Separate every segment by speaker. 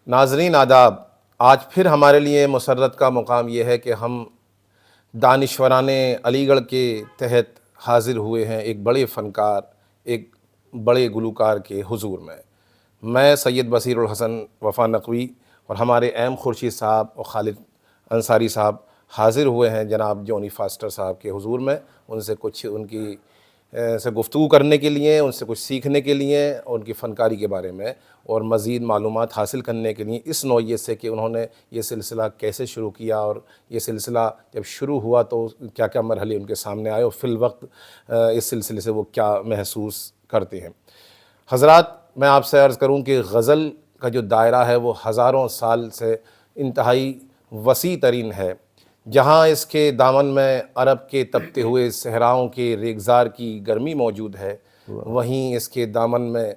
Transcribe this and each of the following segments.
Speaker 1: ناظرین آداب، آج پھر ہمارے لیے مسرت کا مقام یہ ہے کہ ہم دانشوران علی گڑھ کے تحت حاضر ہوئے ہیں ایک بڑے فنکار، ایک بڑے گلوکار کے حضور میں سید بصیر الحسن وفا نقوی اور ہمارے ایم خورشید صاحب اور خالد انصاری صاحب حاضر ہوئے ہیں جناب جونی فاسٹر صاحب کے حضور میں، ان سے کچھ ان کی سے گفتگو کرنے کے لیے، ان سے کچھ سیکھنے کے لیے، ان کی فنکاری کے بارے میں اور مزید معلومات حاصل کرنے کے لیے، اس نوعیت سے کہ انہوں نے یہ سلسلہ کیسے شروع کیا اور یہ سلسلہ جب شروع ہوا تو کیا کیا مرحلے ان کے سامنے آئے اور فی الوقت اس سلسلے سے وہ کیا محسوس کرتے ہیں۔ حضرات، میں آپ سے عرض کروں کہ غزل کا جو دائرہ ہے وہ ہزاروں سال سے انتہائی وسیع ترین ہے۔ جہاں اس کے دامن میں عرب کے تپتے ہوئے صحراؤں کے ریگزار کی گرمی موجود ہے، وہیں اس کے دامن میں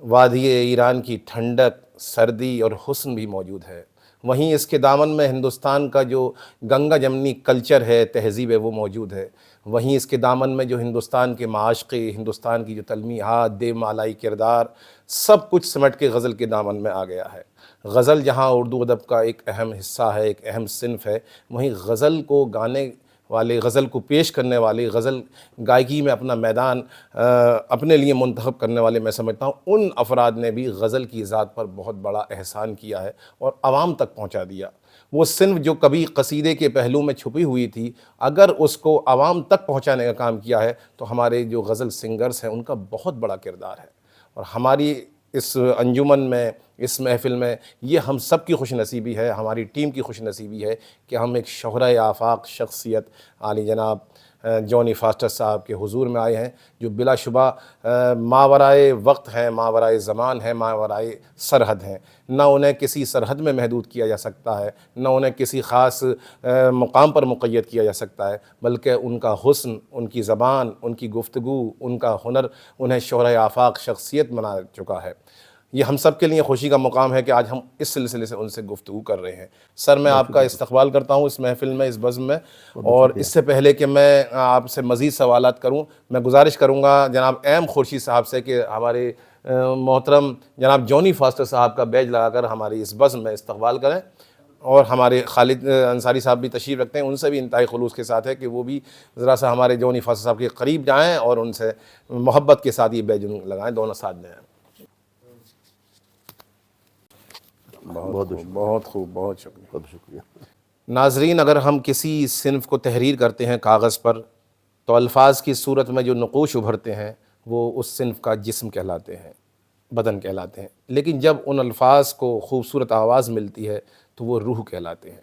Speaker 1: وادی ایران کی ٹھنڈک، سردی اور حسن بھی موجود ہے۔ وہیں اس کے دامن میں ہندوستان کا جو گنگا جمنی کلچر ہے، تہذیب ہے، وہ موجود ہے۔ وہیں اس کے دامن میں جو ہندوستان کے معاشقے، ہندوستان کی جو تلمیحات، دے مالائی کردار، سب کچھ سمٹ کے غزل کے دامن میں آ گیا ہے۔ غزل جہاں اردو ادب کا ایک اہم حصہ ہے، ایک اہم صنف ہے، وہیں غزل کو گانے والے، غزل کو پیش کرنے والے، غزل گائیکی میں اپنا میدان اپنے لیے منتخب کرنے والے، میں سمجھتا ہوں ان افراد نے بھی غزل کی ذات پر بہت بڑا احسان کیا ہے اور عوام تک پہنچا دیا۔ وہ صنف جو کبھی قصیدے کے پہلو میں چھپی ہوئی تھی، اگر اس کو عوام تک پہنچانے کا کام کیا ہے تو ہمارے جو غزل سنگرز ہیں ان کا بہت بڑا کردار ہے۔ اور ہماری اس انجمن میں، اس محفل میں، یہ ہم سب کی خوش نصیبی ہے، ہماری ٹیم کی خوش نصیبی ہے کہ ہم ایک شہرۂ آفاق شخصیت عالی جناب جونی فاسٹر صاحب کے حضور میں آئے ہیں، جو بلا شبہ ماورائے وقت ہیں، ماورائے زمان ہیں، ماورائے سرحد ہیں۔ نہ انہیں کسی سرحد میں محدود کیا جا سکتا ہے، نہ انہیں کسی خاص مقام پر مقید کیا جا سکتا ہے، بلکہ ان کا حسن، ان کی زبان، ان کی گفتگو، ان کا ہنر انہیں شہرۂ آفاق شخصیت بنا چکا ہے۔ یہ ہم سب کے لیے خوشی کا مقام ہے کہ آج ہم اس سلسلے سے ان سے گفتگو کر رہے ہیں۔ سر، میں آپ کا استقبال کرتا ہوں اس محفل میں، اس بزم میں، اور اس سے پہلے کہ میں آپ سے مزید سوالات کروں، میں گزارش کروں گا جناب ایم خورشید صاحب سے کہ ہمارے محترم جناب جونی فاسٹر صاحب کا بیج لگا کر ہماری اس بزم میں استقبال کریں، اور ہمارے خالد انصاری صاحب بھی تشریف رکھتے ہیں، ان سے بھی انتہائی خلوص کے ساتھ ہے کہ وہ بھی ذرا سا ہمارے جونی فاسٹر صاحب کے قریب جائیں اور ان سے محبت کے ساتھ یہ بیج لگائیں، دونوں ساتھ دیں۔ بہت خوب، بہت شکریہ۔ ناظرین، اگر ہم کسی صنف کو تحریر کرتے ہیں کاغذ پر تو الفاظ کی صورت میں جو نقوش ابھرتے ہیں وہ اس صنف کا جسم کہلاتے ہیں، بدن کہلاتے ہیں، لیکن جب ان الفاظ کو خوبصورت آواز ملتی ہے تو وہ روح کہلاتے ہیں۔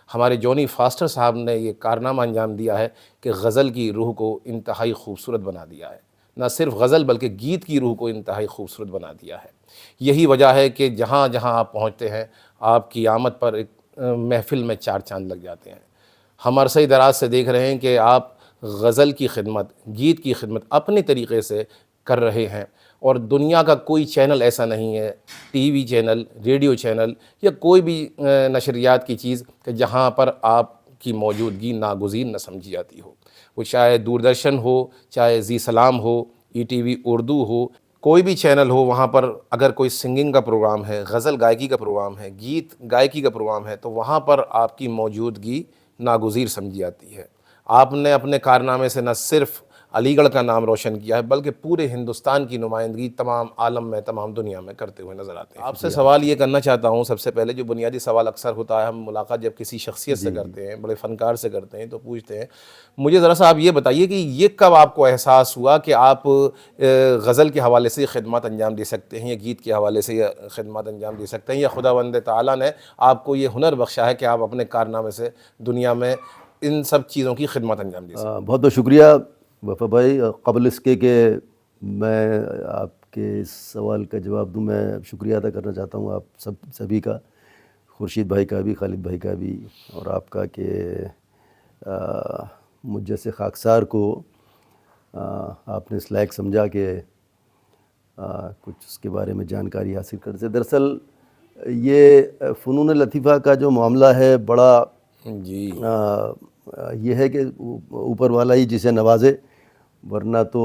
Speaker 1: ہمارے جونی فاسٹر صاحب نے یہ کارنامہ انجام دیا ہے کہ غزل کی روح کو انتہائی خوبصورت بنا دیا ہے، نہ صرف غزل بلکہ گیت کی روح کو انتہائی خوبصورت بنا دیا ہے۔ یہی وجہ ہے کہ جہاں جہاں آپ پہنچتے ہیں، آپ کی آمد پر ایک محفل میں چار چاند لگ جاتے ہیں۔ ہم عرصہ دراز سے دیکھ رہے ہیں کہ آپ غزل کی خدمت، گیت کی خدمت اپنے طریقے سے کر رہے ہیں، اور دنیا کا کوئی چینل ایسا نہیں ہے، T V channel, radio channel یا کوئی بھی نشریات کی چیز کہ جہاں پر آپ کی موجودگی ناگزیر نہ سمجھی جاتی ہو۔ وہ چاہے دوردرشن ہو، چاہے زی سلام ہو، ای ٹی وی اردو ہو، کوئی بھی چینل ہو، وہاں پر اگر کوئی سنگنگ کا پروگرام ہے، غزل گائیکی کا پروگرام ہے، گیت گائیکی کا پروگرام ہے، تو وہاں پر آپ کی موجودگی ناگزیر سمجھی جاتی ہے۔ آپ نے اپنے کارنامے سے نہ صرف علی گڑھ کا نام روشن کیا ہے بلکہ پورے ہندوستان کی نمائندگی تمام عالم میں، تمام دنیا میں کرتے ہوئے نظر آتے ہیں۔ آپ سے سوال یہ کرنا چاہتا ہوں، سب سے پہلے جو بنیادی سوال اکثر ہوتا ہے، ہم ملاقات جب کسی شخصیت سے کرتے ہیں، بڑے فنکار سے کرتے ہیں، تو پوچھتے ہیں، مجھے ذرا سا آپ یہ بتائیے کہ یہ کب آپ کو احساس ہوا کہ آپ غزل کے حوالے سے خدمات انجام دے سکتے ہیں، یا گیت کے حوالے سے خدمات انجام دے سکتے ہیں، یا خداوند تعالیٰ نے آپ کو یہ ہنر بخشا ہے کہ آپ اپنے کارنامے سے دنیا میں ان سب چیزوں کی خدمت انجام دے سکتے ہیں؟
Speaker 2: بہت بہت شکریہ وفا بھائی۔ قبل اس کے کہ میں آپ کے اس سوال کا جواب دوں، میں شکریہ ادا کرنا چاہتا ہوں آپ سبھی کا، خورشید بھائی کا بھی، خالد بھائی کا بھی، اور آپ کا کہ مجھ جیسے خاکسار کو آپ نے اس لائق سمجھا کہ کچھ اس کے بارے میں جانکاری حاصل کر سے۔ دراصل یہ فنون لطیفہ کا جو معاملہ ہے بڑا
Speaker 1: جی،
Speaker 2: یہ ہے کہ اوپر والا ہی جسے نوازے، ورنہ تو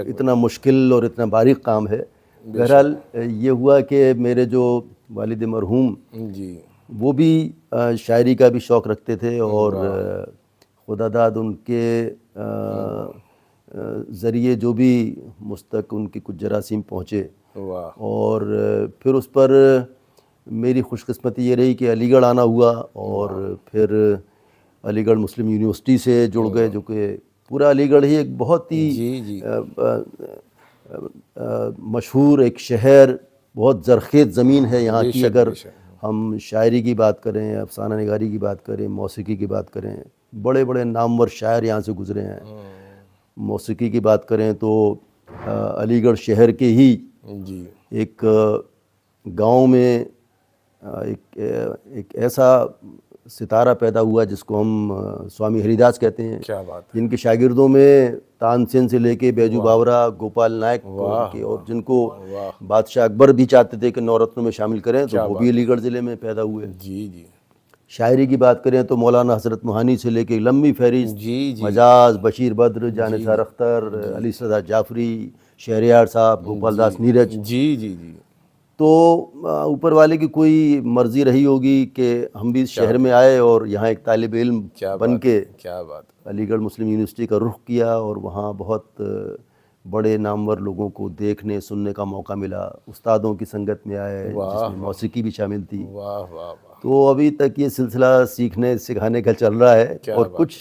Speaker 2: اتنا مشکل اور اتنا باریک کام ہے۔ بہرحال یہ ہوا کہ میرے جو والد مرحوم
Speaker 1: جی
Speaker 2: وہ بھی شاعری کا بھی شوق رکھتے تھے، اور خدا داد ان کے ذریعے جو بھی مستق ان کی کچھ جراثیم پہنچے،
Speaker 1: واہ
Speaker 2: اور پھر اس پر میری خوش قسمتی یہ رہی کہ علی گڑھ آنا ہوا، اور پھر علی گڑھ مسلم یونیورسٹی سے جڑ گئے، جو کہ پورا علی گڑھ ہی ایک بہت ہی
Speaker 1: جی جی
Speaker 2: مشہور ایک شہر، بہت زرخیز زمین ہے یہاں
Speaker 1: بے
Speaker 2: کی۔
Speaker 1: شک،
Speaker 2: اگر
Speaker 1: بے شک۔
Speaker 2: ہم شاعری کی بات کریں، افسانہ نگاری کی بات کریں، موسیقی کی بات کریں، بڑے بڑے نامور شاعر یہاں سے گزرے ہیں۔ موسیقی کی بات کریں تو علی گڑھ شہر کے ہی
Speaker 1: جی
Speaker 2: ایک گاؤں میں ایک ایسا ستارہ پیدا ہوا جس کو ہم سوامی ہری داس کہتے ہیں،
Speaker 1: کیا بات ہے،
Speaker 2: جن کے شاگردوں میں تان سین سے لے کے بیجو باورا، گوپال نائک کے، اور جن کو بادشاہ اکبر بھی چاہتے تھے کہ نورتنوں میں شامل کریں، تو وہ بھی علی گڑھ ضلع میں پیدا ہوئے۔
Speaker 1: جی جی
Speaker 2: شاعری کی بات کریں تو مولانا حضرت موہانی سے لے کے لمبی فہرست،
Speaker 1: جی جی
Speaker 2: مجاز، بشیر بدر، جانثار اختر، علی سردار جعفری، شہریار صاحب، گوپال داس نیرج۔
Speaker 1: جی جی جی
Speaker 2: تو اوپر والے کی کوئی مرضی رہی ہوگی کہ ہم بھی اس شہر میں آئے اور یہاں ایک طالب علم بن کے
Speaker 1: کیا بات ہے،
Speaker 2: علی گڑھ مسلم یونیورسٹی کا رخ کیا، اور وہاں بہت بڑے نامور لوگوں کو دیکھنے سننے کا موقع ملا، استادوں کی سنگت میں آئے جس میں موسیقی بھی شامل تھی۔
Speaker 1: واہ واہ واہ،
Speaker 2: تو ابھی تک یہ سلسلہ سیکھنے سکھانے کا چل رہا ہے، اور کچھ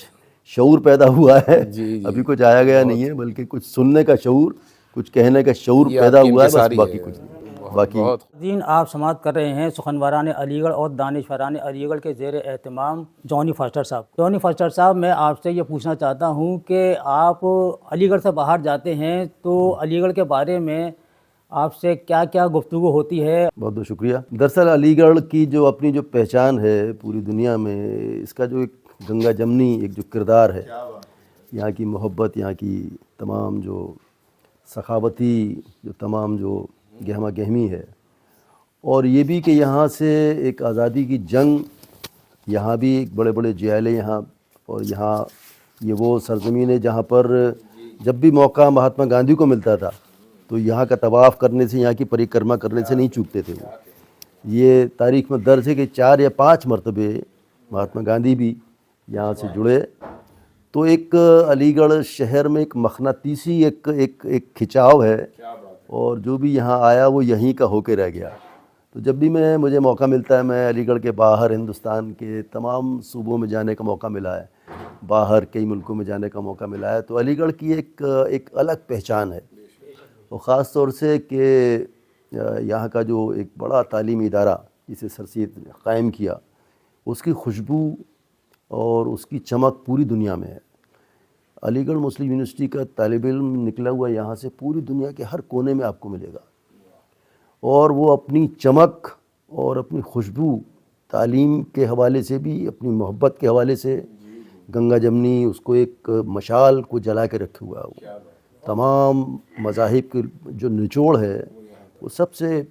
Speaker 2: شعور پیدا ہوا ہے، ابھی کچھ آیا گیا نہیں ہے، بلکہ کچھ سننے کا شعور، کچھ کہنے کا شعور پیدا ہوا ہے، بس باقی کچھ نہیں۔ باقی
Speaker 3: دین آپ سماعت کر رہے ہیں سخنوران علی گڑھ اور دانشوران علی گڑھ کے زیر اہتمام جونی فاسٹر صاحب۔ جونی فاسٹر صاحب، میں آپ سے یہ پوچھنا چاہتا ہوں کہ آپ علی گڑھ سے باہر جاتے ہیں تو علی گڑھ کے بارے میں آپ سے کیا کیا گفتگو ہوتی ہے؟
Speaker 2: بہت بہت شکریہ۔ دراصل علی گڑھ کی جو اپنی جو پہچان ہے پوری دنیا میں، اس کا جو ایک گنگا جمنی ایک جو کردار ہے، یہاں کی محبت، یہاں کی تمام جو سخاوتی جو تمام جو گہما گہمی ہے، اور یہ بھی کہ یہاں سے ایک آزادی کی جنگ، یہاں بھی ایک بڑے بڑے جیالے یہاں، اور یہاں یہ وہ سرزمین ہے جہاں پر جب بھی موقع مہاتما گاندھی کو ملتا تھا تو یہاں کا طواف کرنے سے، یہاں کی پریکرما کرنے سے نہیں چوکتے تھے وہ۔ یہ تاریخ میں درج ہے کہ 4 یا 5 مرتبے مہاتما گاندھی بھی یہاں سے جڑے۔ تو ایک علی گڑھ شہر میں ایک مقناطیسی ایک کھچاؤ ہے، اور جو بھی یہاں آیا وہ یہیں کا ہو کے رہ گیا۔ تو جب بھی مجھے موقع ملتا ہے، میں علی گڑھ کے باہر ہندوستان کے تمام صوبوں میں جانے کا موقع ملا ہے، باہر کئی ملکوں میں جانے کا موقع ملا ہے، تو علی گڑھ کی ایک الگ پہچان ہے، اور خاص طور سے کہ یہاں کا جو ایک بڑا تعلیمی ادارہ جسے سر سید نے قائم کیا، اس کی خوشبو اور اس کی چمک پوری دنیا میں ہے۔ علی گڑھ مسلم یونیورسٹی کا طالب علم نکلا ہوا یہاں سے پوری دنیا کے ہر کونے میں آپ کو ملے گا، اور وہ اپنی چمک اور اپنی خوشبو تعلیم کے حوالے سے بھی، اپنی محبت کے حوالے سے، گنگا جمنی اس کو ایک مشال کو جلا کے رکھے ہوا ہے۔ وہ تمام مذاہب کے جو نچوڑ ہے وہ سب سے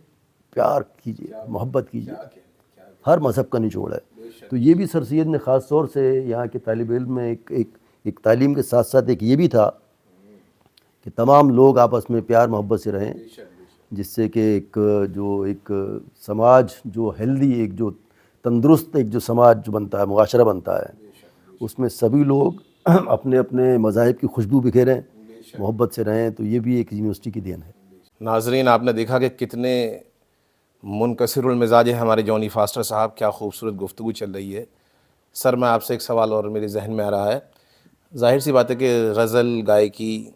Speaker 2: پیار کیجیے، محبت کیجیے، ہر مذہب کا نچوڑ ہے۔ تو یہ بھی سر سید نے خاص طور سے یہاں کے طالب علم میں ایک تعلیم کے ساتھ ساتھ ایک یہ بھی تھا کہ تمام لوگ آپس میں پیار محبت سے رہیں، جس سے کہ ایک سماج جو ہیلدی، ایک جو تندرست ایک جو سماج جو بنتا ہے، معاشرہ بنتا ہے، اس میں سبھی لوگ اپنے اپنے مذاہب کی خوشبو بکھیریں، محبت سے رہیں۔ تو یہ بھی ایک یونیورسٹی کی دین ہے۔
Speaker 1: ناظرین، آپ نے دیکھا کہ کتنے منکسر المزاج ہیں ہمارے جونی فاسٹر صاحب، کیا خوبصورت گفتگو چل رہی ہے۔ سر، میں آپ سے ایک سوال اور میرے ذہن میں آ رہا ہے۔ ظاہر سی بات ہے کہ غزل گائکی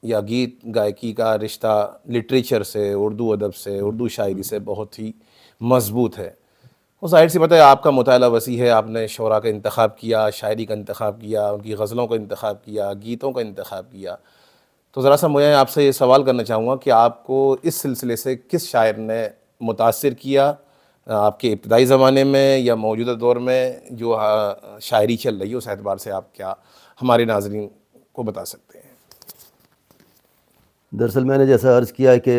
Speaker 1: یا گیت گائکی کا رشتہ لٹریچر سے، اردو ادب سے، اردو شاعری سے بہت ہی مضبوط ہے۔ وہ ظاہر سی بات ہے آپ کا مطالعہ وسیع ہے، آپ نے شعراء کا انتخاب کیا، شاعری کا انتخاب کیا، ان کی غزلوں کا انتخاب کیا، گیتوں کا انتخاب کیا۔ تو ذرا سا میں آپ سے یہ سوال کرنا چاہوں گا کہ آپ کو اس سلسلے سے کس شاعر نے متاثر کیا، آپ کے ابتدائی زمانے میں یا موجودہ دور میں جو شاعری چل رہی ہے، اس اعتبار سے آپ کیا ہمارے ناظرین کو بتا سکتے ہیں؟
Speaker 2: دراصل میں نے جیسا عرض کیا کہ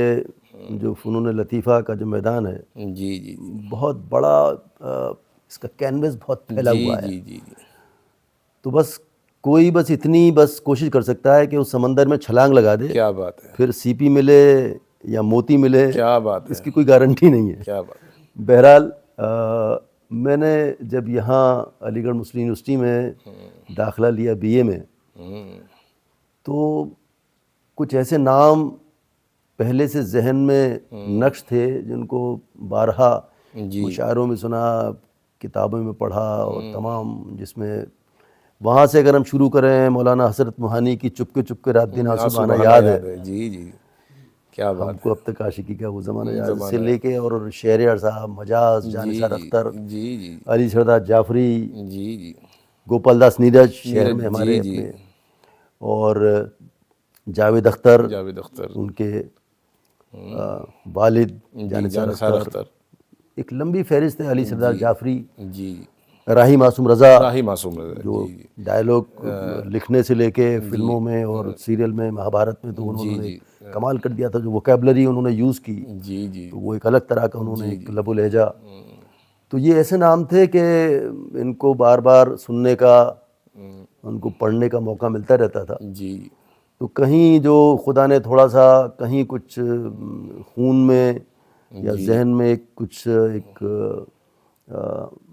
Speaker 2: جو فنون لطیفہ کا جو میدان ہے،
Speaker 1: جی جی
Speaker 2: بہت بڑا، اس کا کینوس بہت پھیلا ہوا ہے۔
Speaker 1: جی جی جی،
Speaker 2: تو کوئی اتنی کوشش کر سکتا ہے کہ اس سمندر میں چھلانگ لگا دے،
Speaker 1: کیا بات ہے،
Speaker 2: پھر سی پی ملے یا موتی ملے،
Speaker 1: کیا بات ہے،
Speaker 2: اس کی کوئی گارنٹی نہیں ہے۔
Speaker 1: کیا بات ہے۔
Speaker 2: بہرحال میں نے جب یہاں علی گڑھ مسلم یونیورسٹی میں داخلہ لیا BA میں، تو کچھ ایسے نام پہلے سے ذہن میں نقش تھے جن کو بارہا مشاعروں میں سنا، کتابوں میں پڑھا، اور تمام، جس میں وہاں سے اگر ہم شروع کریں مولانا حسرت موہانی کی چپ کے رات دن آنسو بہانا یاد ہے،
Speaker 1: جی جی، کیا
Speaker 2: ہم
Speaker 1: بات
Speaker 2: کو اب تک عاشقی کا وہ زمانہ یاد ہے، سے لے کے، اور شہریار صاحب، مجاز، جانثار اختر،
Speaker 1: جی جی
Speaker 2: علی سردار جعفری،
Speaker 1: جی جی،
Speaker 2: گوپال داس نیرج شہر میں ہمارے
Speaker 1: جی
Speaker 2: اپنے، اور جاوید اختر،
Speaker 1: جاوید اختر،
Speaker 2: ان کے والد
Speaker 1: جی
Speaker 2: جانثار
Speaker 1: جانثار
Speaker 2: اختر، ایک لمبی فہرست ہے، علی سردار جعفری،
Speaker 1: جی،
Speaker 2: راہی معصوم رضا،
Speaker 1: راہی معصوم رضا،
Speaker 2: جو
Speaker 1: جی
Speaker 2: ڈائلاگ لکھنے سے لے کے فلموں میں اور سیریل میں، مہابھارت میں، تو انہوں نے کمال کر دیا تھا، جو ووکیبلری انہوں نے یوز کی،
Speaker 1: جی جی
Speaker 2: تو وہ ایک الگ طرح کا انہوں نے ایک لب و لہجہ. تو یہ ایسے نام تھے کہ ان کو بار بار سننے کا، ان کو پڑھنے کا موقع ملتا رہتا تھا.
Speaker 1: جی،
Speaker 2: تو کہیں جو خدا نے تھوڑا سا کہیں کچھ خون میں یا ذہن میں کچھ ایک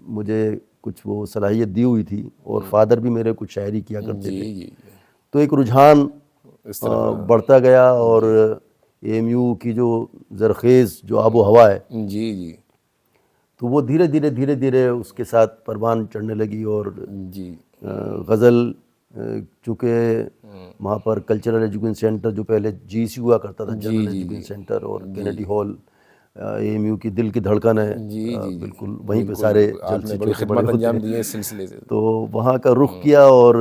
Speaker 2: مجھے کچھ وہ صلاحیت دی ہوئی تھی، اور فادر بھی میرے کچھ شاعری کیا کرتے تھے،
Speaker 1: جی جی،
Speaker 2: تو ایک رجحان
Speaker 1: اس طرح
Speaker 2: بڑھتا گیا، اور AMU کی جو زرخیز جو آب و ہوا ہے،
Speaker 1: جی جی
Speaker 2: تو وہ دھیرے دھیرے اس کے ساتھ پروان چڑھنے لگی. اور
Speaker 1: جی
Speaker 2: غزل، چونکہ وہاں پر کلچرل ایجوکیشن سینٹر جو پہلے GEC ہوا کرتا تھا، جنرل ایجوکیشن سینٹر، اور کینیڈی ہال AMU کی دل کی دھڑکن ہے،
Speaker 1: جی جی،
Speaker 2: بالکل وہیں پہ سارے
Speaker 1: آپ نے
Speaker 2: جلسے
Speaker 1: بڑی
Speaker 2: چھوٹے بڑے
Speaker 1: خدمت
Speaker 2: ہوتے
Speaker 1: انجام
Speaker 2: ہیں.
Speaker 1: دی ہے اس سلسلے سے.
Speaker 2: تو وہاں کا رخ کیا، اور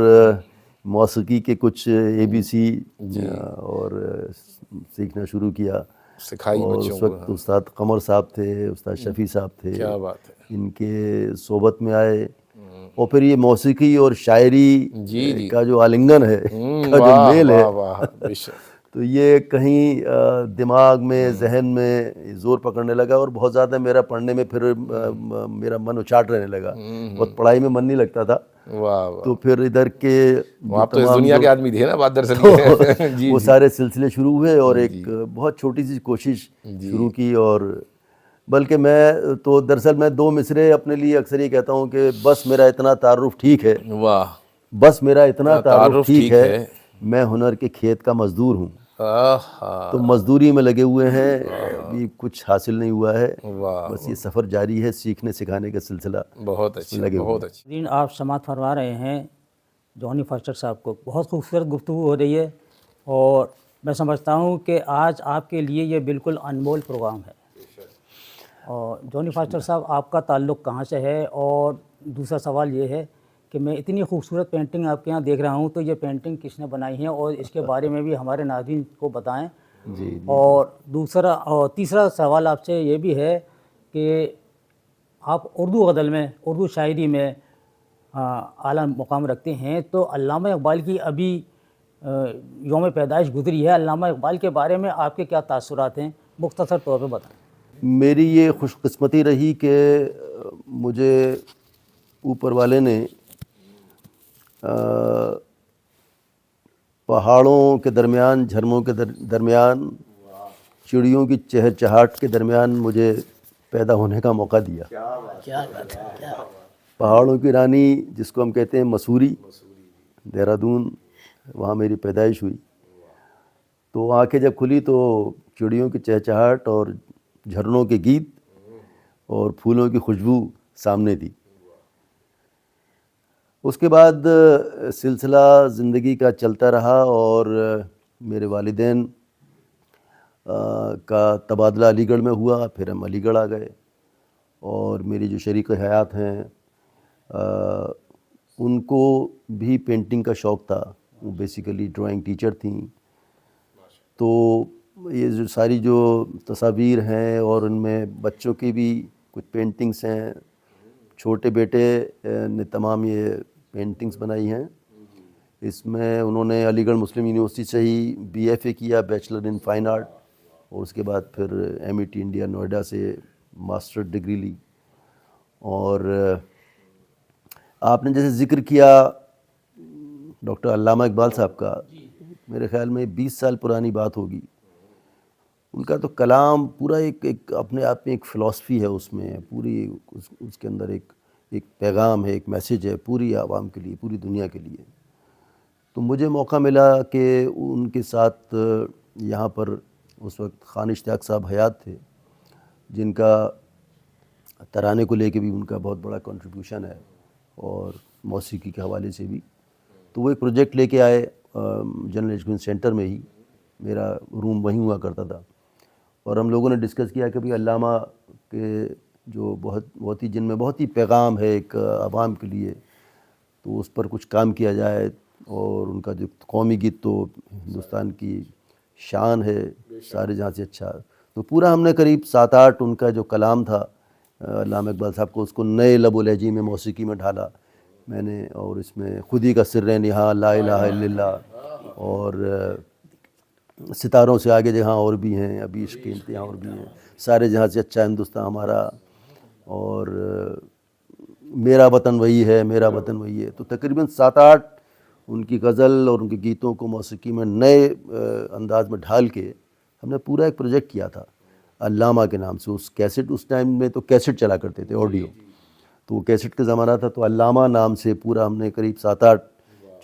Speaker 2: موسیقی کے کچھ ABC اور سیکھنا شروع کیا.
Speaker 1: سکھائی
Speaker 2: اور
Speaker 1: بچوں
Speaker 2: اس
Speaker 1: کو.
Speaker 2: وقت استاد قمر صاحب تھے، استاد شفیع صاحب تھے،
Speaker 1: کیا بات ہے.
Speaker 2: ان کے صحبت میں آئے، اور پھر یہ موسیقی اور شاعری
Speaker 1: جی جی،
Speaker 2: کا جو آلنگن ہے، کا جو
Speaker 1: واہ
Speaker 2: میل ہے،
Speaker 1: واہ واہ، بے شک.
Speaker 2: تو یہ کہیں دماغ میں، ذہن میں زور پکڑنے لگا، اور بہت زیادہ میرا پڑھنے میں پھر میرا من اچاٹ رہنے لگا، بہت پڑھائی میں من نہیں لگتا تھا.
Speaker 1: واہ واہ،
Speaker 2: تو پھر ادھر کے جو
Speaker 1: آپ تو اس
Speaker 2: تمام
Speaker 1: دنیا
Speaker 2: جو
Speaker 1: کے آدمی تھے نا بات دراصل
Speaker 2: تو
Speaker 1: یہ. جی
Speaker 2: وہ
Speaker 1: جی
Speaker 2: سارے سلسلے شروع ہوئے، اور ایک بہت چھوٹی سی کوشش شروع کی. اور بلکہ میں تو دراصل میں 2 مصرے اپنے لیے اکثر یہ کہتا ہوں کہ بس میرا اتنا تعارف ٹھیک ہے،
Speaker 1: واہ،
Speaker 2: بس میرا اتنا تعارف ٹھیک ہے،
Speaker 1: ہے.
Speaker 2: میں ہنر کے کھیت کا مزدور ہوں.
Speaker 1: آہا،
Speaker 2: تو مزدوری میں لگے ہوئے ہیں، ابھی کچھ حاصل نہیں ہوا ہے،
Speaker 1: واہ،
Speaker 2: بس یہ سفر جاری ہے، سیکھنے سکھانے کا سلسلہ
Speaker 1: بہت
Speaker 2: اس میں
Speaker 1: اچھا،
Speaker 2: لگے ہوئے
Speaker 1: بہت
Speaker 2: ہیں.
Speaker 1: اچھا.
Speaker 3: دین آپ سماعت فرما رہے ہیں جونی فاسٹر صاحب کو، بہت خوبصورت گفتگو ہو رہی ہے، اور میں سمجھتا ہوں کہ آج آپ کے لیے یہ بالکل انمول پروگرام ہے. اور جونی فاسٹر صاحب، آپ کا تعلق کہاں سے ہے؟ اور دوسرا سوال یہ ہے کہ میں اتنی خوبصورت پینٹنگ آپ کے یہاں دیکھ رہا ہوں، تو یہ پینٹنگ کس نے بنائی ہے، اور اس کے بارے میں بھی ہمارے ناظرین کو بتائیں. اور تیسرا سوال آپ سے یہ بھی ہے کہ آپ اردو غزل میں، اردو شاعری میں اعلیٰ مقام رکھتے ہیں، تو علامہ اقبال کی ابھی یوم پیدائش گزری ہے، علامہ اقبال کے بارے میں آپ کے کیا تاثرات ہیں؟ مختصر طور پہ بتائیں.
Speaker 2: میری یہ خوش قسمتی رہی کہ مجھے اوپر والے نے پہاڑوں کے درمیان، جھرموں کے درمیان، چڑیوں کی چہچہاٹ کے درمیان مجھے پیدا ہونے کا موقع دیا. پہاڑوں کی رانی جس کو ہم کہتے ہیں مسوری، دہرادون، وہاں میری پیدائش ہوئی. تو آنکھیں جب کھلی تو چڑیوں کی چہچہاٹ اور جھرنوں کے گیت اور پھولوں کی خوشبو سامنے تھی. اس کے بعد سلسلہ زندگی کا چلتا رہا، اور میرے والدین کا تبادلہ علی گڑھ میں ہوا، پھر ہم علی گڑھ آ گئے. اور میری جو شریک حیات ہیں ان کو بھی پینٹنگ کا شوق تھا، وہ بیسیکلی ڈرائنگ ٹیچر تھیں. تو یہ جو ساری جو تصاویر ہیں، اور ان میں بچوں کی بھی کچھ پینٹنگز ہیں، چھوٹے بیٹے نے تمام یہ پینٹنگز بنائی ہیں. اس میں انہوں نے علی گڑھ مسلم یونیورسٹی سے ہی BFA کیا، بیچلر ان فائن آرٹ، اور اس کے بعد پھر MET انڈیا نوئیڈا سے ماسٹر ڈگری لی. اور آپ نے جیسے ذکر کیا ڈاکٹر علامہ اقبال صاحب کا، میرے خیال میں 20 سال پرانی بات ہوگی. ان کا تو کلام پورا ایک اپنے آپ میں ایک فلاسفی ہے، اس میں پوری اس کے اندر ایک پیغام ہے، ایک میسیج ہے پوری عوام کے لیے، پوری دنیا کے لیے۔ تو مجھے موقع ملا کہ ان کے ساتھ یہاں پر اس وقت خان اشتیاق صاحب حیات تھے، جن کا ترانے کو لے کے بھی ان کا بہت بڑا کنٹریبیوشن ہے اور موسیقی کے حوالے سے بھی۔ تو وہ ایک پروجیکٹ لے کے آئے جنرل ایجوکیشن سینٹر میں ہی، میرا روم وہیں ہوا کرتا تھا، اور ہم لوگوں نے ڈسکس کیا کہ بھئی علامہ کے جو بہت ہی جن میں بہت ہی پیغام ہے ایک عوام کے لیے، تو اس پر کچھ کام کیا جائے۔ اور ان کا جو قومی گیت تو ہندوستان کی شان ہے، سارے جہاں سے اچھا۔ تو پورا ہم نے قریب 7-8 ان کا جو کلام تھا علامہ اقبال صاحب کو، اس کو نئے لب و لہجے میں موسیقی میں ڈھالا میں نے، اور اس میں خودی کا سر نہاں لا الہ الا اللہ، اور ستاروں سے آگے جہاں اور بھی ہیں، ابھی عشق کے امتحان اور بھی ہیں، سارے جہاں سے اچھا ہندوستان ہمارا، اور میرا وطن وہی ہے، میرا وطن وہی ہے۔ تو تقریباً 7-8 ان کی غزل اور ان کے گیتوں کو موسیقی میں نئے انداز میں ڈھال کے ہم نے پورا ایک پروجیکٹ کیا تھا علامہ کے نام سے۔ اس کیسٹ، اس ٹائم میں تو کیسٹ چلا کرتے تھے آڈیو، تو وہ کیسٹ کا زمانہ تھا، تو علامہ نام سے پورا ہم نے قریب 7-8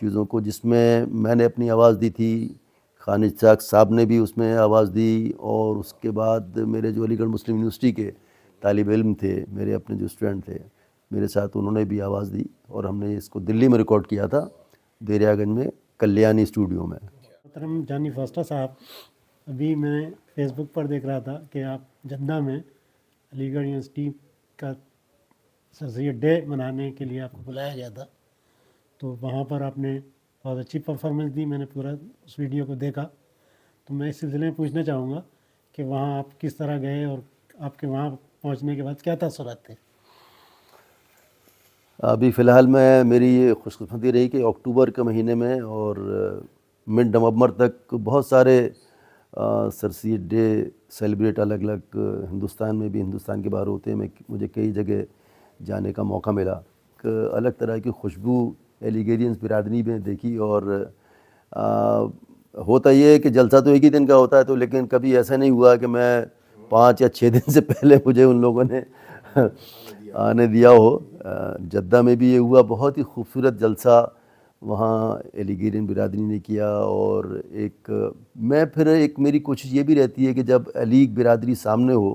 Speaker 2: چیزوں کو، جس میں نے اپنی آواز دی تھی، خان اشتیاق صاحب نے بھی اس میں آواز دی، اور اس کے بعد میرے جو علی گڑھ مسلم یونیورسٹی کے طالب علم تھے، میرے اپنے جو اسٹوڈنٹ تھے میرے ساتھ، انہوں نے بھی آواز دی، اور ہم نے اس کو دلی میں ریکارڈ کیا تھا، دریا گنج میں کلیانی اسٹوڈیو میں۔
Speaker 4: محترم جانی فاسٹر صاحب، ابھی میں فیس بک پر دیکھ رہا تھا کہ آپ جدہ میں علی گڑھ یونیورسٹی کا سر سید ڈے منانے کے لیے آپ کو بلایا گیا تھا، تو وہاں پر آپ نے بہت اچھی پرفارمنس دی، میں نے پورا اس ویڈیو کو دیکھا۔ تو میں اس سلسلے میں پوچھنا چاہوں گا کہ وہاں آپ کس طرح گئے، اور آپ کے وہاں پہنچنے کے بعد کیا تاثرات تھے؟
Speaker 2: ابھی فی الحال میری یہ خوش قسمتی رہی کہ اکتوبر کے مہینے میں اور مڈ نومبر تک بہت سارے سر سید ڈے سیلیبریٹ الگ الگ ہندوستان میں بھی، ہندوستان کے باہر ہوتے ہیں۔ مجھے کئی جگہ جانے کا موقع ملا، کہ الگ طرح کی خوشبو ایلیگیرینس برادری میں دیکھی، اور ہوتا یہ ہے کہ جلسہ تو ایک ہی دن کا ہوتا ہے، تو لیکن کبھی ایسا نہیں ہوا کہ میں 5 یا 6 دن سے پہلے مجھے ان لوگوں نے آنے دیا ہو۔ جدہ میں بھی یہ ہوا، بہت ہی خوبصورت جلسہ وہاں ایلیگیرین برادری نے کیا، اور میری کوشش یہ بھی رہتی ہے کہ جب علیگ برادری سامنے ہو،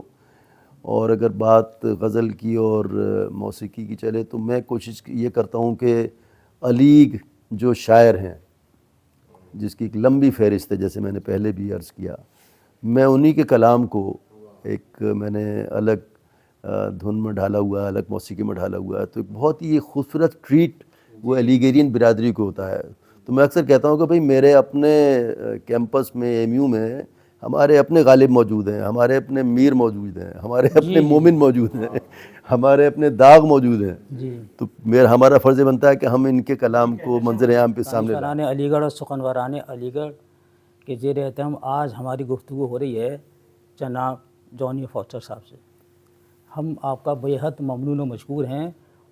Speaker 2: اور اگر بات غزل کی اور موسیقی کی چلے، تو میں کوشش یہ کرتا ہوں کہ علیگ جو شاعر ہیں، جس کی ایک لمبی فہرست ہے، جیسے میں نے پہلے بھی عرض کیا، میں انہی کے کلام کو میں نے الگ دھن میں ڈھالا ہوا ہے، الگ موسیقی میں ڈھالا ہوا ہے، تو ایک بہت ہی خوبصورت ٹریٹ وہ ایلیگیرین برادری کو ہوتا ہے۔ تو میں اکثر کہتا ہوں کہ بھئی میرے اپنے کیمپس میں، ایم یو میں، ہمارے اپنے غالب موجود ہیں، ہمارے اپنے میر موجود ہیں، ہمارے اپنے مومن موجود ہیں، ہمارے اپنے داغ موجود ہیں۔ تو ہمارا فرض بنتا ہے کہ ہم ان کے کلام کو منظر عام پہ سامنے لائیں۔
Speaker 3: دانشوران علی گڑھ اور سخنوران علی گڑھ کے زیر اہتمام آج ہماری گفتگو ہو رہی ہے جناب جانی فاسٹر صاحب سے۔ ہم آپ کا بے حد ممنون و مشکور ہیں،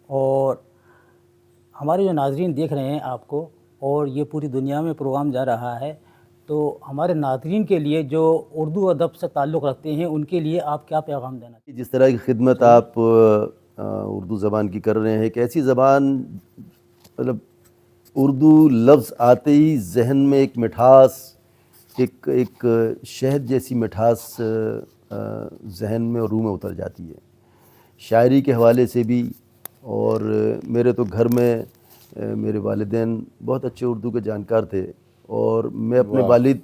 Speaker 3: اور ہمارے جو ناظرین دیکھ رہے ہیں آپ کو، اور یہ پوری دنیا میں پروگرام جا رہا ہے، تو ہمارے ناظرین کے لیے جو اردو ادب سے تعلق رکھتے ہیں، ان کے لیے آپ کیا پیغام دینا چاہتے ہیں؟
Speaker 2: جس طرح کی خدمت آپ اردو زبان کی کر رہے ہیں، ایک ایسی زبان، مطلب اردو لفظ آتے ہی ذہن میں ایک مٹھاس، ایک شہد جیسی مٹھاس ذہن میں اور روح میں اتر جاتی ہے، شاعری کے حوالے سے بھی۔ اور میرے تو گھر میں میرے والدین بہت اچھے اردو کے جانکار تھے، اور میں اپنے والد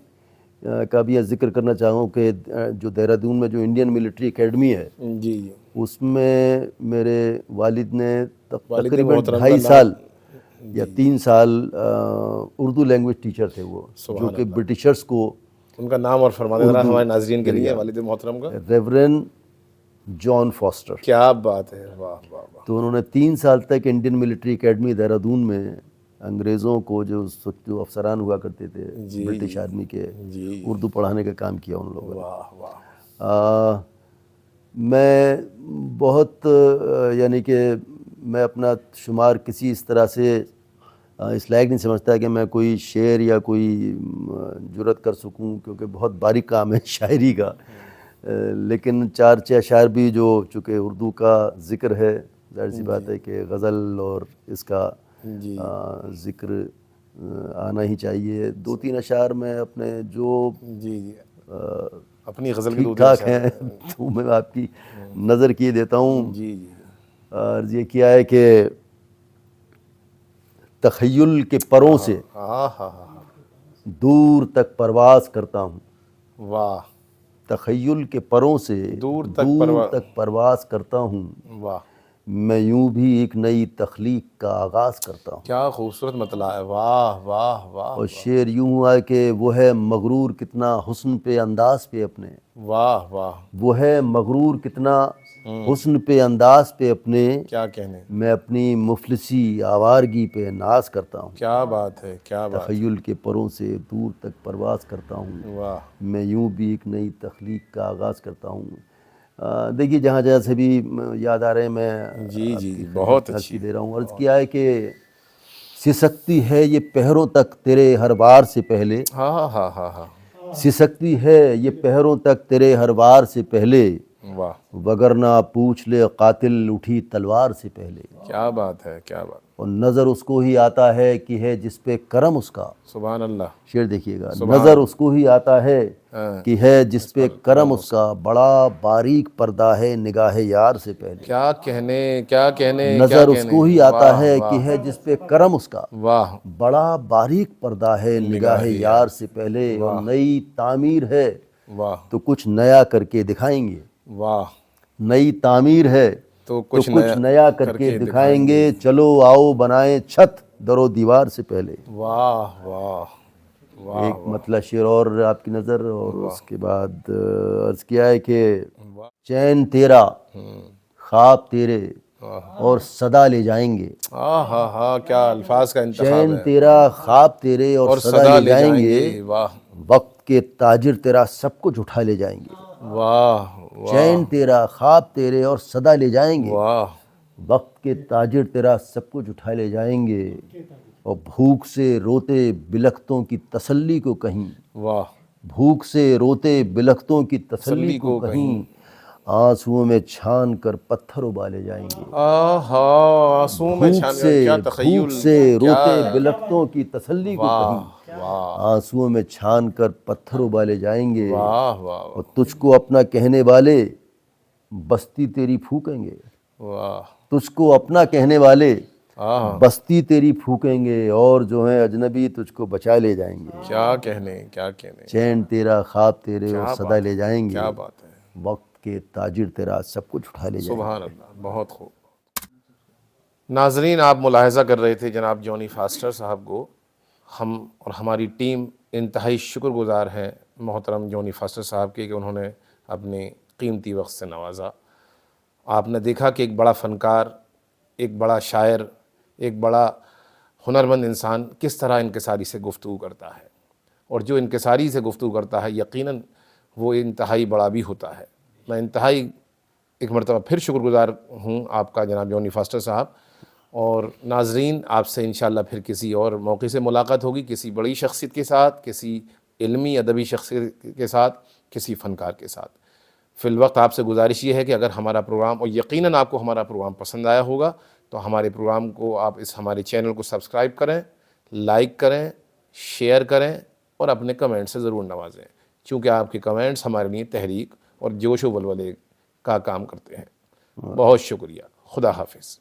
Speaker 2: کا بھی ذکر کرنا چاہوں کہ جو دہرادون میں جو انڈین ملٹری اکیڈمی ہے،
Speaker 1: جی
Speaker 2: اس میں میرے والد نے تقریباً 2.5 سال یا 3 سال اردو لینگویج ٹیچر تھے وہ، جو کہ برٹشرز کو۔
Speaker 1: ان کا نام اور فرما دیں ذرا ہمارے ناظرین کے لیے والد محترم کا۔
Speaker 2: ریورنڈ جان فاسٹر۔
Speaker 1: کیا بات ہے، واہ واہ واہ۔
Speaker 2: تو انہوں نے 3 سال تک انڈین ملٹری اکیڈمی دہرادون میں انگریزوں کو، جو اس وقت جو افسران ہوا کرتے تھے برٹش آرمی کے، اردو پڑھانے کا کام کیا ان لوگوں نے۔
Speaker 1: واہ واہ۔
Speaker 2: میں بہت، یعنی کہ میں اپنا شمار کسی اس طرح سے اس لائق نہیں سمجھتا کہ میں کوئی شعر یا کوئی جرت کر سکوں، کیونکہ بہت باریک کام ہے شاعری کا، لیکن 4 اشعار بھی جو چونکہ اردو کا ذکر ہے، ظاہر سی بات ہے کہ غزل اور اس کا
Speaker 1: جی
Speaker 2: ذکر آنا ہی چاہیے۔ 2-3 اشعار میں اپنے جو
Speaker 1: جی جی اپنی غزل کے
Speaker 2: ٹھیک ٹھاک ہیں تو میں آپ کی نظر کیے دیتا ہوں۔
Speaker 1: جی جی
Speaker 2: عرض یہ کیا ہے کہ تخیل کے پروں سے
Speaker 1: ہاں ہاں ہاں
Speaker 2: دور تک پرواز کرتا ہوں،
Speaker 1: واہ
Speaker 2: تخیل کے پروں سے
Speaker 1: دور
Speaker 2: دور تک پرواز کرتا ہوں،
Speaker 1: واہ
Speaker 2: میں یوں بھی ایک نئی تخلیق کا آغاز کرتا ہوں۔
Speaker 1: کیا خوبصورت مطلع ہے، واہ واہ واہ
Speaker 2: اور شعر یوں ہوا کہ وہ ہے مغرور کتنا حسن پہ انداز پہ اپنے،
Speaker 1: واہ واہ
Speaker 2: وہ ہے مغرور کتنا حسن پہ انداز پہ اپنے،
Speaker 1: کیا کہنے،
Speaker 2: میں اپنی مفلسی آوارگی پہ ناز کرتا ہوں۔
Speaker 1: کیا بات ہے، کیا بات،
Speaker 2: تخیل کے پروں سے دور تک پرواز کرتا ہوں،
Speaker 1: واہ
Speaker 2: میں یوں بھی ایک نئی تخلیق کا آغاز کرتا ہوں۔ دیکھیے جہاں جہاں سے بھی یاد آ رہے ہیں میں
Speaker 1: جی
Speaker 2: آپ
Speaker 1: جی
Speaker 2: کی
Speaker 1: بہت
Speaker 2: خدمت
Speaker 1: اچھی
Speaker 2: دے رہا ہوں۔ عرض کیا ہے کہ سسکتی ہے یہ پہروں تک تیرے ہر وار سے پہلے،
Speaker 1: ہاں ہاں ہاں ہاں ہاں
Speaker 2: سسکتی ہے یہ پہروں تک تیرے ہر وار سے پہلے،
Speaker 1: واہ
Speaker 2: وگرنہ پوچھ لے قاتل اٹھی تلوار سے پہلے۔
Speaker 1: کیا بات ہے، کیا بات،
Speaker 2: اور نظر اس کو ہی آتا ہے کہ ہے جس پہ کرم اس کا،
Speaker 1: سبحان اللہ،
Speaker 2: شعر دیکھیے گا، نظر اس کو ہی آتا ہے
Speaker 1: ہاں،
Speaker 2: کہ ہے جس پہ کرم اس کا، بڑا باریک پردہ ہے نگاہ یار سے پہلے۔
Speaker 1: کیا کہنے، کیا کہنے، کیا
Speaker 2: نظر اس
Speaker 1: کہنے،
Speaker 2: کو ہی آتا
Speaker 1: واہ
Speaker 2: ہے
Speaker 1: واہ
Speaker 2: کہ ہے جس پہ کرم اس کا،
Speaker 1: واہ
Speaker 2: بڑا باریک پردہ ہے نگاہ یار سے پہلے، اور نئی تعمیر ہے
Speaker 1: واہ
Speaker 2: تو کچھ نیا کر کے دکھائیں گے،
Speaker 1: واہ
Speaker 2: نئی تعمیر ہے
Speaker 1: تو
Speaker 2: تو کچھ نیا کر کے دکھائیں گے، چلو آؤ بنائیں چھت در و دیوار سے پہلے۔
Speaker 1: واہ واہ واہ
Speaker 2: ایک مطلع شعر اور آپ کی نظر، اور اس کے بعد عرض کیا ہے کہ چین تیرا خواب تیرے اور صدا لے جائیں گے،
Speaker 1: ہاں ہاں ہاں کیا الفاظ کا انتخاب
Speaker 2: چین
Speaker 1: ہے،
Speaker 2: تیرا خواب تیرے اور صدا لے جائیں گے،
Speaker 1: واہ
Speaker 2: وقت کے تاجر تیرا سب کچھ اٹھا لے جائیں گے۔
Speaker 1: واہ واہ
Speaker 2: چین تیرا خواب تیرے اور صدا لے جائیں گے،
Speaker 1: واہ
Speaker 2: وقت کے تاجر تیرا سب کچھ اٹھا لے جائیں گے، اور بھوک سے روتے بلختوں کی تسلی کو کہیں،
Speaker 1: واہ
Speaker 2: بھوک سے روتے بلختوں کی تسلی کو کہیں، آنسوؤں میں چھان کر پتھر ابالے جائیں گے۔
Speaker 1: آہا آنسوؤں میں چھان کر، کیا تخیل،
Speaker 2: بھوک سے روتے بلختوں کی تسلی کو کہیں،
Speaker 1: واہ
Speaker 2: آنسوؤں میں چھان کر پتھر ابالے جائیں گے،
Speaker 1: واہ واہ
Speaker 2: اور تجھ کو اپنا کہنے والے بستی تیری پھونکیں گے،
Speaker 1: واہ
Speaker 2: تجھ کو اپنا کہنے والے
Speaker 1: ہاں
Speaker 2: بستی تیری پھونکیں گے، اور جو ہیں اجنبی تجھ کو بچا لے جائیں گے۔
Speaker 1: کیا کہنے، کیا کہنے،
Speaker 2: چین تیرا خواب تیرے اور صدا لے جائیں گے،
Speaker 1: کیا بات ہے،
Speaker 2: وقت کے تاجر تیرا سب کچھ اٹھا لے جائیں گے۔
Speaker 1: سبحان اللہ، بہت خوب۔ ناظرین آپ ملاحظہ کر رہے تھے جناب جونی فاسٹر صاحب کو، ہم اور ہماری ٹیم انتہائی شکر گزار ہیں محترم جونی فاسٹر صاحب کے کہ انہوں نے اپنے قیمتی وقت سے نوازا۔ آپ نے دیکھا کہ ایک بڑا فنکار، ایک بڑا شاعر، ایک بڑا ہنرمند انسان کس طرح انکساری سے گفتگو کرتا ہے، اور جو انکساری سے گفتگو کرتا ہے یقیناً وہ انتہائی بڑا بھی ہوتا ہے۔ میں انتہائی ایک مرتبہ پھر شکر گزار ہوں آپ کا جناب جونی فاسٹر صاحب، اور ناظرین آپ سے انشاءاللہ پھر کسی اور موقع سے ملاقات ہوگی، کسی بڑی شخصیت کے ساتھ، کسی علمی ادبی شخصیت کے ساتھ، کسی فنکار کے ساتھ۔ فی الوقت آپ سے گزارش یہ ہے کہ اگر ہمارا پروگرام، اور یقیناً آپ کو ہمارا پروگرام پسند آیا ہوگا، تو ہمارے پروگرام کو آپ ہمارے چینل کو سبسکرائب کریں، لائک کریں، شیئر کریں، اور اپنے کمنٹ سے ضرور نوازیں، چونکہ آپ کے کمنٹس ہمارے لیے تحریک اور جوش و ولولے کا کام کرتے ہیں۔ بہت شکریہ، خدا حافظ۔